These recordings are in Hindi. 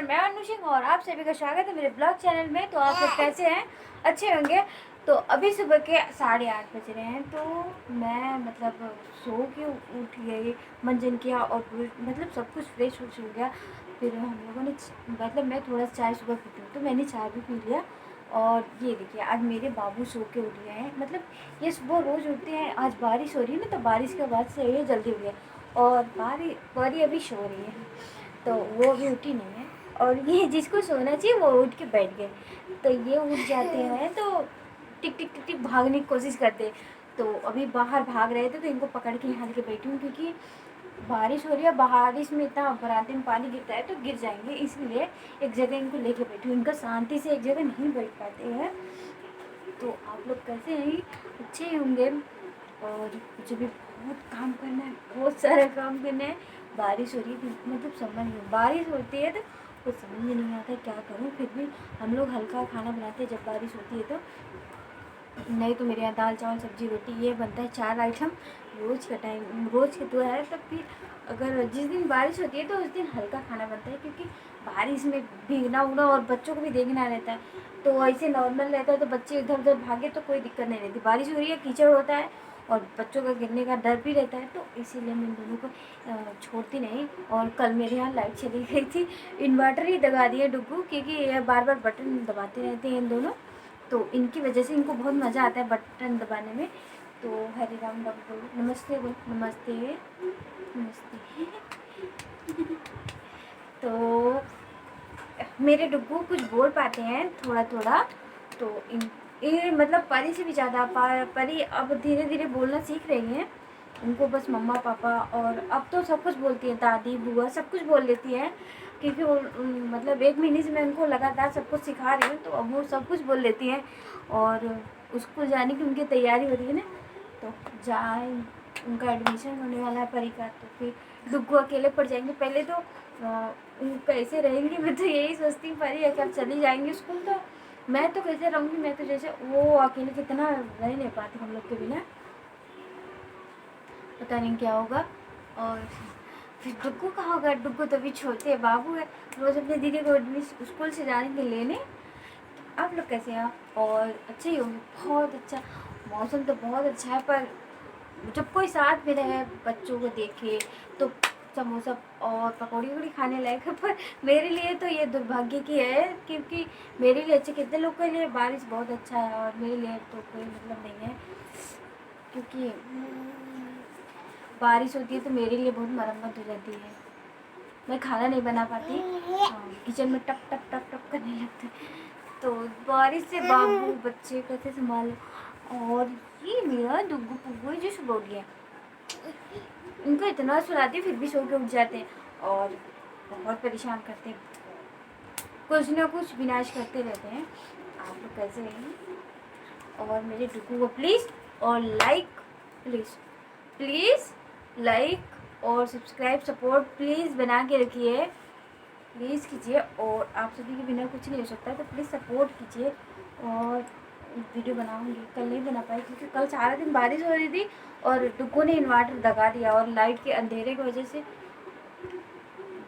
मैं अनु सिंह और आप सभी का स्वागत है मेरे ब्लॉग चैनल में। तो आप लोग कैसे हैं? अच्छे होंगे। तो अभी सुबह के 8:30 बज रहे हैं। तो मैं सो के उठ गई, मंजन किया और सब कुछ फ्रेश हो गया। फिर हम लोगों ने मैं थोड़ा सा चाय सुबह पीती हूँ तो मैंने चाय भी पी लिया। और ये देखिए आज मेरे बाबू सो के उठ गए हैं। ये सुबह रोज़ उठते हैं। आज बारिश हो रही है ना, तो बारिश के बाद से ये जल्दी उठ गए और परी अभी सो रही है, तो वो अभी उठी नहीं है। और ये जिसको सोना चाहिए वो उठ के बैठ गए, तो ये उठ जाते हैं तो टिक टिक टिक टिक भागने की कोशिश करते। तो अभी बाहर भाग रहे थे तो इनको पकड़ के यहाँ लेके बैठी हूँ, क्योंकि बारिश हो रही है। बारिश में इतना बराते में पानी गिरता है तो गिर जाएंगे, इसलिए एक जगह इनको लेके बैठी हूँ। इनका शांति से एक जगह नहीं बैठ पाते हैं। तो आप लोग कैसे हैं? अच्छे ही होंगे। और मुझे भी बहुत काम करना है, बहुत सारा काम करना है। बारिश हो रही है, समझ नहीं, बारिश होती है तो कुछ समझ में नहीं आता क्या करूँ। फिर भी हम लोग हल्का खाना बनाते हैं जब बारिश होती है तो। नहीं तो मेरे यहाँ दाल चावल सब्जी रोटी ये बनता है, 4 आइटम रोज़ का टाइम, रोज़ के तो है। तब फिर अगर जिस दिन बारिश होती है तो उस दिन हल्का खाना बनता है, क्योंकि बारिश में भीगना उगना और बच्चों को भी देखना रहता है। तो ऐसे नॉर्मल रहता है तो बच्चे इधर उधर भागे तो कोई दिक्कत नहीं रहती। बारिश हो रही है, कीचड़ होता है और बच्चों का गिरने का डर भी रहता है, तो इसीलिए मैं इन दोनों को छोड़ती नहीं। और कल मेरे यहाँ लाइट चली गई थी, इन्वर्टर ही दबा दिया डुग्गू, क्योंकि ये बार बार बटन दबाते रहते हैं इन दोनों, तो इनकी वजह से इनको बहुत मज़ा आता है बटन दबाने में। तो हरे राम डब्बू नमस्ते बोल, नमस्ते नमस्ते। तो मेरे डुग्गू कुछ बोल पाते हैं थोड़ा थोड़ा। तो ये परी से भी ज़्यादा परी अब धीरे धीरे बोलना सीख रही हैं। उनको बस मम्मा पापा और अब तो सब कुछ बोलती है, दादी बुआ सब कुछ बोल लेती है, क्योंकि वो 1 महीने से मैं उनको लगातार सब कुछ सिखा रही हूँ, तो अब वो सब कुछ बोल लेती हैं। और स्कूल जाने की उनकी तैयारी हो रही है ना, तो जाए उनका एडमिशन होने वाला है परी का, तो फिर डुग्गू अकेले पड़ जाएंगे। पहले तो कैसे रहेंगे, मैं तो यही सोचती हूँ परी अगर चली जाएंगी स्कूल तो मैं तो कैसे रहूँगी। मैं तो जैसे वो अकेले कितना रह नहीं पाती हम लोग के बिना, पता नहीं क्या होगा। और फिर डुग्गू कहाँ होगा? डुग्गू तो अभी छोटे बाबू है, रोज़ अपने दीदी को स्कूल से जाने के लेने। आप लोग कैसे हैं? और अच्छे ही होंगे। बहुत अच्छा मौसम तो बहुत अच्छा है, पर जब कोई साथ में रहे बच्चों को देखे तो समोसा और पकौड़ी वकौड़ी खाने लायक है। पर मेरे लिए तो ये दुर्भाग्य की है, क्योंकि मेरे लिए अच्छे कितने लोग के लिए बारिश बहुत अच्छा है और मेरे लिए तो कोई नहीं है, क्योंकि बारिश होती है तो मेरे लिए बहुत मरम्मत हो जाती है। मैं खाना नहीं बना पाती, किचन में टप टप टप टप करने लगती, तो बारिश से बाबू बच्चे कैसे संभालो। और ये मेरा डुग्गू पुग्गू जो सुबह उठ गया, इनको इतना सुलाती फिर भी सो के उठ जाते हैं और बहुत परेशान करते हैं, कुछ ना कुछ विनाश करते रहते हैं। आप लोग कैसे हैं? और मेरे डुग्गू को प्लीज़ और प्लीज़ लाइक और सब्सक्राइब सपोर्ट प्लीज़ बना के रखिए, प्लीज़ कीजिए। और आप सभी के बिना कुछ नहीं हो सकता, तो प्लीज़ सपोर्ट कीजिए। और वीडियो बनाऊंगी, कल नहीं बना पाई क्योंकि कल सारा दिन बारिश हो रही थी और डुग्गू ने इन्वर्टर दगा दिया और लाइट के अंधेरे की वजह से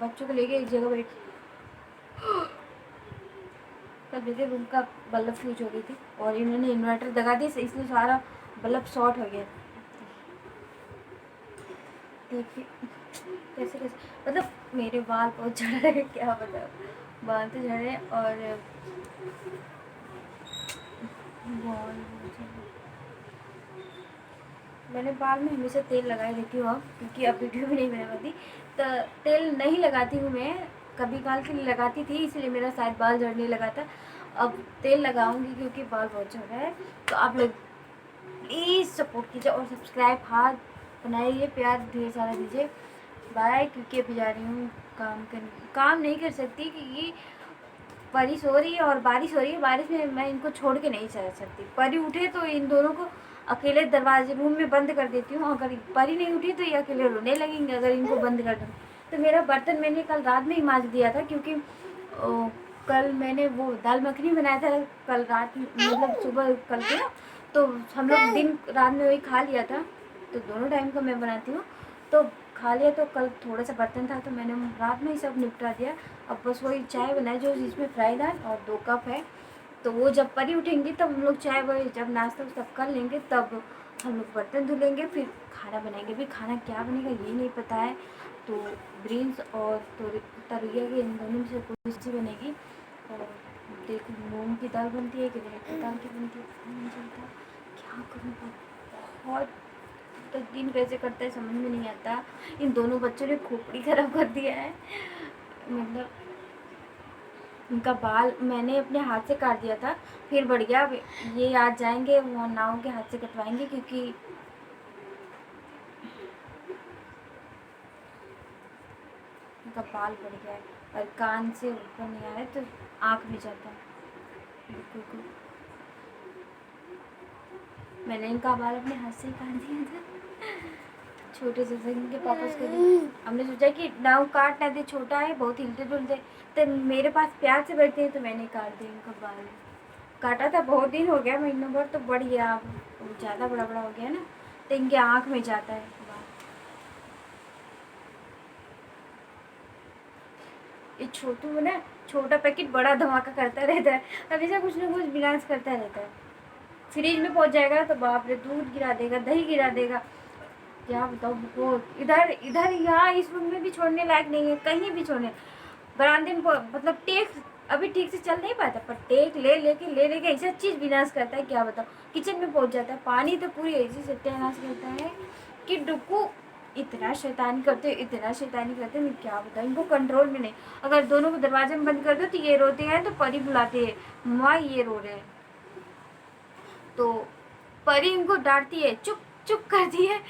बच्चों को लेके एक जगह बैठ, तब मेरे रूम का बल्ब फ्यूज हो गई थी और इन्होंने इन्वर्टर दगा दिया, इसलिए सारा बल्ब शॉर्ट हो गया। देखिए कैसे कैसे मेरे बाल बहुत झड़ रहे हैं, क्या बताओ, बाल तो झड़े और मैंने बाल में हमेशा तेल लगाए रहती हूँ अब, क्योंकि अब वीडियो भी नहीं बना पाती, तो तेल नहीं लगाती हूँ मैं। कभी काल के लिए लगाती थी, इसलिए मेरा शायद बाल झड़ने लगा था। अब तेल लगाऊंगी क्योंकि बाल बहुत झड़ रहा है। तो आप लोग प्लीज़ सपोर्ट कीजिए और सब्सक्राइब हाथ बनाइए, प्यार ढेर सारा दीजिए। बाय, क्योंकि अभी जा रही हूँ काम करने, काम नहीं कर सकती क्योंकि बारिश हो रही है और बारिश हो रही है। बारिश में मैं इनको छोड़ के नहीं चल सकती। परी उठे तो इन दोनों को अकेले दरवाजे रूम में बंद कर देती हूँ, अगर परी नहीं उठी तो ये अकेले रोने लगेंगे अगर इनको बंद कर दूँ। तो मेरा बर्तन मैंने कल रात में ही मांज दिया था, क्योंकि कल मैंने वो दाल मखनी बनाया था कल रात, सुबह कल के, तो हम लोग दिन रात में वही खा लिया था, तो दोनों टाइम का मैं बनाती हूँ। तो खा लिया। तो कल थोड़ा सा बर्तन था तो मैंने रात में ही सब निपटा दिया। अब बस वही चाय बनाई जो जिसमें फ्राई दाल और 2 कप है। तो वो जब परी उठेंगी तब हम लोग चाय वही जब नाश्ता सब कर लेंगे तब हम लोग बर्तन धुलेंगे, फिर खाना बनाएंगे। भी खाना क्या बनेगा ये नहीं पता है। तो बीन्स और तरुइया के इन दोनों में से कोई सी बनेगी। और देखो मूंग की दाल बनती है कि अरहर दाल की बनती है, पता नहीं चलता क्या करूँ। बहुत तो दिन कैसे करता है समझ में नहीं आता। इन दोनों बच्चों ने खोपड़ी खराब कर दिया है। मतलब उनका बाल मैंने अपने हाथ से काट दिया था, फिर बढ़ गया। अब ये आज जाएंगे वो नाव के हाथ से कटवाएंगे क्योंकि उनका बाल बढ़ गया है और कान से ऊपर नहीं आ रहा है तो आँख में जाता है। बिल्कुल मैंने इनका बाल अपने हाथ से ही काट दिया था छोटे से इनके पापा के लिए। हमने सोचा कि नाव काट ना दे, छोटा है बहुत हिलते डुलते, तो मेरे पास प्यार से बैठते हैं तो मैंने काट दिया इनका बाल। काटा था बहुत दिन हो गया, महीनों भर, तो बढ़ गया अब ज़्यादा बड़ा बड़ा हो गया ना तो इनके आँख में जाता है बाल। ये छोटू ना छोटा पैकेट बड़ा धमाका करता रहता है, हमेशा कुछ ना कुछ विनाश करता रहता है। फ्रिज में पहुंच जाएगा तो बाप रे दूध गिरा देगा, दही गिरा देगा, क्या बताओ। वो इधर इधर यहाँ इस रूम में भी छोड़ने लायक नहीं है, कहीं भी छोड़ने। बरामदे में मतलब टेक अभी ठीक से चल नहीं पाता पर टेक ले लेके ऐसा चीज़ विनाश करता है क्या बताओ। किचन में पहुंच जाता है, पानी तो पूरी ऐसी सत्यानाश करता है कि डुक्कू इतना शैतानी करते मैं क्या बताऊँ। इनको कंट्रोल में नहीं। अगर दोनों को दरवाजे में बंद कर दो तो ये रोते हैं तो परी बुलाते हैं, माँ ये रो रहे हैं। तो परी इनको डांटती है, चुप चुप करती है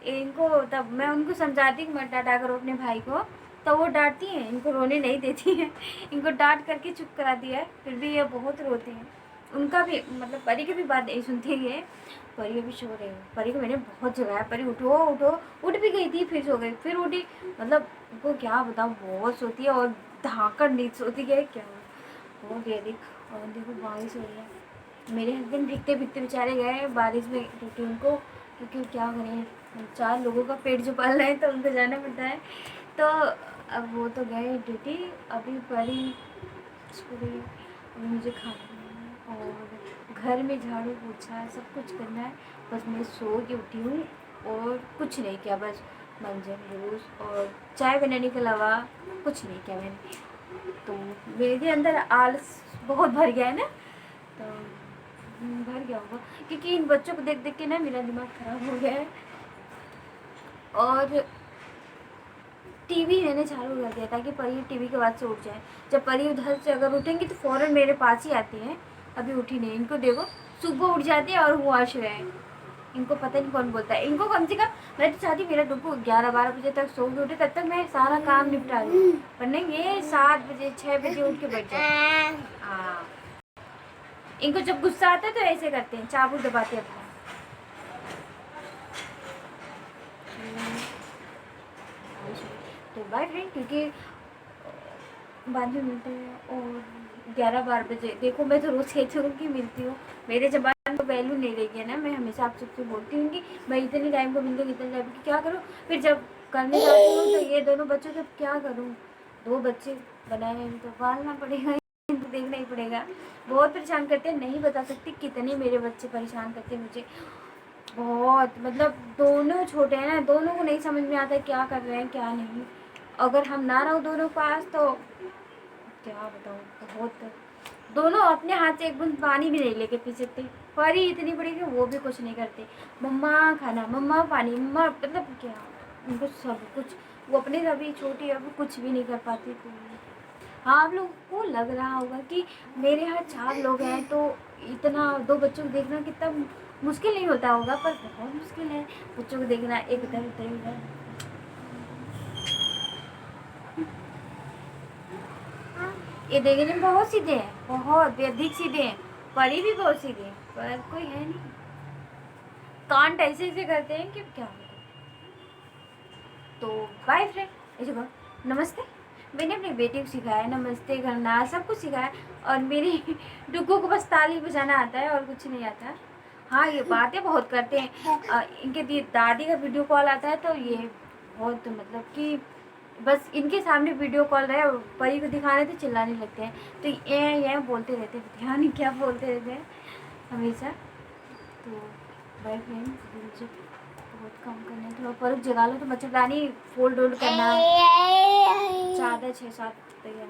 इनको। तब मैं उनको समझाती कि मत डांटा करो अपने भाई को, तो वो डांटती हैं, इनको रोने नहीं देती है। इनको डांट करके चुप कराती है, फिर भी ये बहुत रोते हैं। उनका भी मतलब परी की भी बात नहीं सुनती है। परी अभी सो रही है, परी को मैंने बहुत जगाया, परी उठो उठो, उठ भी गई थी फिर सो गई, फिर उठी। मतलब उनको क्या बताऊँ, बहुत सोती है और धाकर नींद सोती है क्या हो गया। देख और देखो बारिश हो रही है। मेरे हस्बैंड भीगते भीगते बेचारे गए बारिश में क्योंकि उनको, क्योंकि क्या करें 4 लोगों का पेट जो पाल रहे हैं तो उनको जाना पड़ता है। तो अब वो तो गए ड्यूटी, अभी पड़ी अभी मुझे खाना है और घर में झाड़ू पोछा सब कुछ करना है। बस मैं सो के उठी हूँ और कुछ नहीं किया, बस मंजन जूस और चाय बनाने के अलावा कुछ नहीं किया मैंने। तो मेरे अंदर आलस बहुत भर गया है ना, तो भर गया होगा क्योंकि इन बच्चों को देख देख के ना मेरा दिमाग खराब हो गया है। और टीवी मैंने चालू कर दिया ताकि परी टीवी के बाद से उठ जाए। जब परी उधर से अगर उठेंगी तो फ़ौरन मेरे पास ही आती हैं। अभी उठी नहीं, इनको देखो सुबह उठ जाती है और वॉश रहे हैं। इनको पता नहीं कौन बोलता है। इनको कम से कम मैं तो चाहती मेरा डुब्बू 11-12 बजे तक सो के उठे, तब तक मैं सारा काम निपटा लूँ, पर नहीं ये 7 बजे 6 बजे उठ के बैठ जाए। हाँ इनको जब गुस्सा आता है तो ऐसे करते हैं, चाबू दबाते हैं अपना। तो बाय फ्रेंड, क्योंकि बाद में मिलते हैं। और 11-12 बजे देखो मैं तो रोज़ कहती हूँ कि मिलती हूँ, मेरे जबान को वैल्यू नहीं रहेगी ना। मैं हमेशा आप सबसे बोलती हूँ कि मैं इतनी टाइम को मिलती हूँ, इतने टाइम की क्या करूँ। फिर जब करने जाती हूँ तो ये दोनों बच्चों का क्या करूँ। 2 बच्चे बनाए हैं तो पालना पड़ेगा, इनको देखना ही पड़ेगा। बहुत परेशान करते हैं, नहीं बता सकती कितने मेरे बच्चे परेशान करते हैं मुझे बहुत। मतलब दोनों छोटे हैं ना, दोनों को नहीं समझ में आता क्या कर रहे हैं क्या नहीं। अगर हम ना रहो दोनों पास तो क्या बताऊँ। बहुत दोनों अपने हाथ से एक बूंद पानी भी नहीं लेके पी सकते। परी इतनी बड़ी कि वो भी कुछ नहीं करते, मम्मा खाना, मम्मा पानी, मम्मा मतलब क्या उनको सब कुछ। वो अपने अभी छोटी अभी कुछ भी नहीं कर पाती। तो हाँ आप लोग को लग रहा होगा कि मेरे यहाँ 4 लोग हैं तो इतना 2 बच्चों को देखना कितना मुश्किल नहीं होता होगा, पर बहुत मुश्किल है बच्चों को देखना। एक इधर उधर उधर। ये देखने में बहुत सीधे हैं, बहुत अधिक सीधे हैं। परी भी बहुत सीधे हैं पर कोई है नहीं, कांट ऐसे ऐसे करते हैं कि क्या होगा। तो बाय फ्रेंड, ऐसे कहो नमस्ते। मैंने अपनी बेटी को सिखाया नमस्ते करना, सब कुछ सिखाया। और मेरी डुग्गू को बस ताली बजाना आता है और कुछ नहीं आता। हाँ ये बातें बहुत करते हैं। इनके दादी का वीडियो कॉल आता है तो ये बहुत मतलब कि बस इनके सामने वीडियो कॉल रहे और परी को दिखाने तो चिल्लाने लगते हैं, तो ये बोलते रहते हैं, ध्यान नहीं क्या बोलते रहते हैं हमेशा। तो भाई फ्रेंड मुझे बहुत काम करना है, थोड़ा परत जगा लो तो मच्छरदानी फोल्ड वोल्ड करना है, चादर 6-7 तैयार।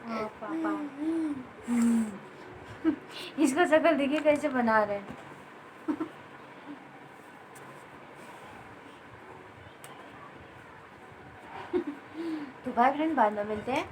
हाँ पापा। इसका शक्ल देखिए कैसे बना रहे हैं। तो भाई फ्रेंड बाद में मिलते हैं।